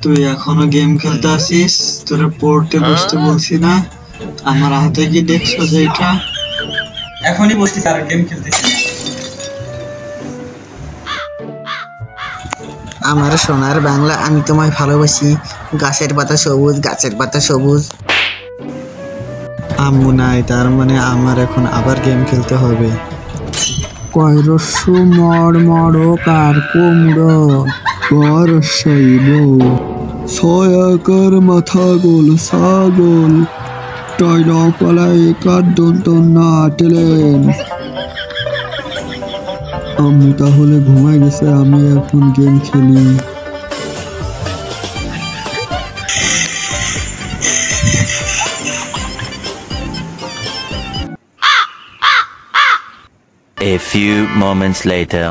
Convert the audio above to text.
তুই এখনো গেম খেলতে আসিস? তোরা পড়তে বসতে বলছি না? আমার হাতে কি দেখছো যে এটা? এখনই বসছি আর গেম খেলতেছি না। আমার সোনার বাংলা, আমি তোমায় ভালোবাসি। গাছের পাতা সবুজ, গাছের পাতা সবুজ। আম্মু নাই, তার মানে আমার এখন আবার গেম খেলতে হবে। কয়রস্য মড় মড় কার কুমড়ো, পরশাইব ছয়াকার মাথা গোল ছাগল, টয়লা পালায় কার দন্ত না টেলেন। আম্মু তাহলে ঘুমায় গেছে, আমি এখন গেম খেলি। A few moments later.